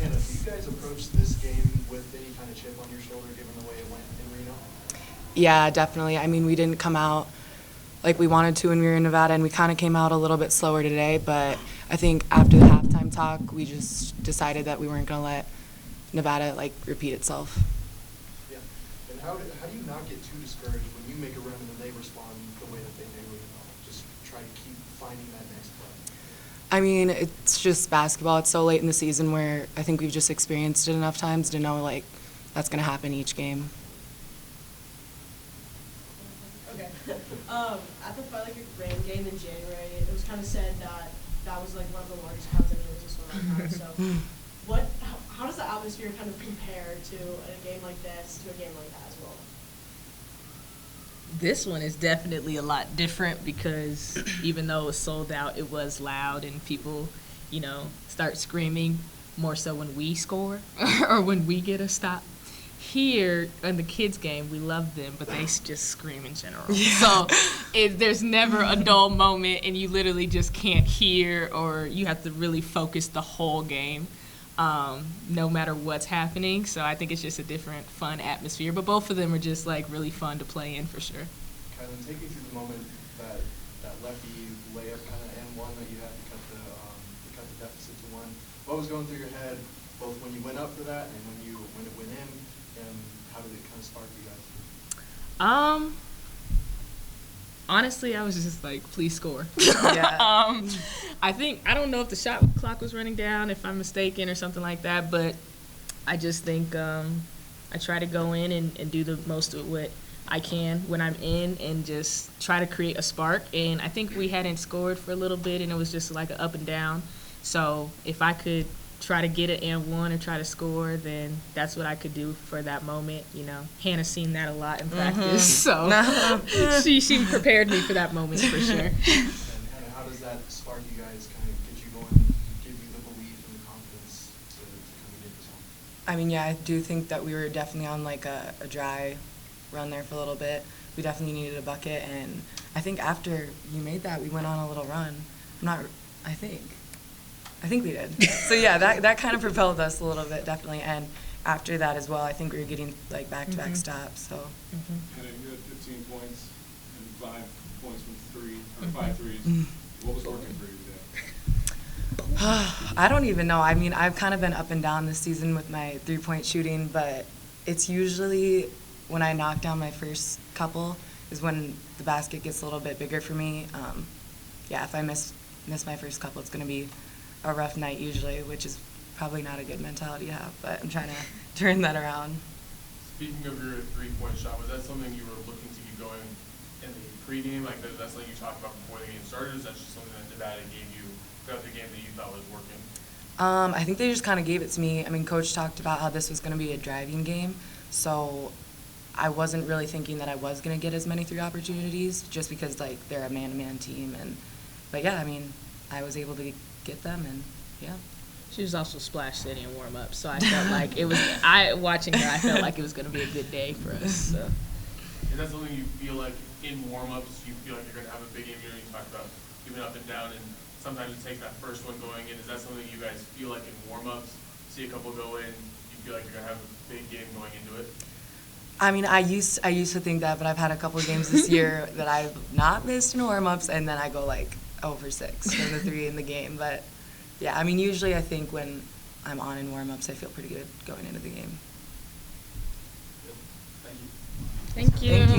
Hannah, do you guys approach this game with any kind of chip on your shoulder given the way it went in Reno? Yeah, definitely. I mean, we didn't come out like we wanted to when we were in Nevada, and we kind of came out a little bit slower today, but I think after the halftime talk, we just decided that we weren't going to let Nevada, like, repeat itself. Yeah. And how do you not get too discouraged when you make a run and then they respond the way that they do? Just try to keep finding that next play. I mean, it's just basketball. It's so late in the season where I think we've just experienced it enough times to know, like, that's going to happen each game. Okay. At the Fight Like a Rain game in January, it was kind of said that that was like one of the largest crowds anyone's just went on. So, how does the atmosphere kind of compare to a game like this to a game like that as well? This one is definitely a lot different because even though it was sold out, it was loud and people, start screaming more so when we score or when we get a stop. Here in the kids game, we love them, but they just scream in general. Yeah. So there's never a dull moment, and you literally just can't hear, or you have to really focus the whole game, no matter what's happening. So I think it's just a different, fun atmosphere. But both of them are just like really fun to play in for sure. Kylan, take me through the moment that lefty layup kind of and one that you had to cut the deficit to one. What was going through your head, both when you went up for that and when it went in? And how did it kind of spark you guys? Honestly, I was just like, please score. Yeah. I don't know if the shot clock was running down, if I'm mistaken or something like that, but I just think I try to go in and do the most of what I can when I'm in and just try to create a spark. And I think we hadn't scored for a little bit, and it was just like an up and down. So if I could try to get it and one or try to score, then that's what I could do for that moment. Hannah's seen that a lot in practice, so she prepared me for that moment for sure. And Hannah, how does that spark you guys, kind of get you going, give you the belief and the confidence to kind of get this one? I mean, yeah, I do think that we were definitely on like a dry run there for a little bit. We definitely needed a bucket, and I think after you made that, we went on a little run. I think we did. So yeah, that kind of propelled us a little bit, definitely. And after that as well, I think we were getting like back-to-back stops. So. And you had 15 points and 5 points from 5 threes. What was working for you today? I don't even know. I mean, I've kind of been up and down this season with my three-point shooting, but it's usually when I knock down my first couple is when the basket gets a little bit bigger for me. Yeah, if I miss my first couple, it's going to be a rough night usually, which is probably not a good mentality to have, but I'm trying to turn that around. Speaking of your three-point shot, was that something you were looking to get going in the pregame? Like, that's something you talked about before the game started, or is that just something that Nevada gave you throughout the game that you thought was working? I think they just kind of gave it to me. I mean, Coach talked about how this was going to be a driving game, so I wasn't really thinking that I was going to get as many three opportunities just because, like, they're a man-to-man team. But, yeah, I mean, I was able to get them, and, yeah. She was also Splash City in warm-up, so I felt like it was watching her, I felt like it was going to be a good day for us. So. Is that something you feel like in warm-ups, you feel like you're going to have a big game? You talked about giving up and down, and sometimes it takes that first one going in. Is that something you guys feel like in warm-ups? See a couple go in, you feel like you're going to have a big game going into it? I mean, I used to think that, but I've had a couple of games this year that I've not missed in warm-ups, and then I go like 0 for 6 from the 3 in the game. But yeah, I mean, usually I think when I'm on in warm-ups, I feel pretty good going into the game. Thank you. Thank you.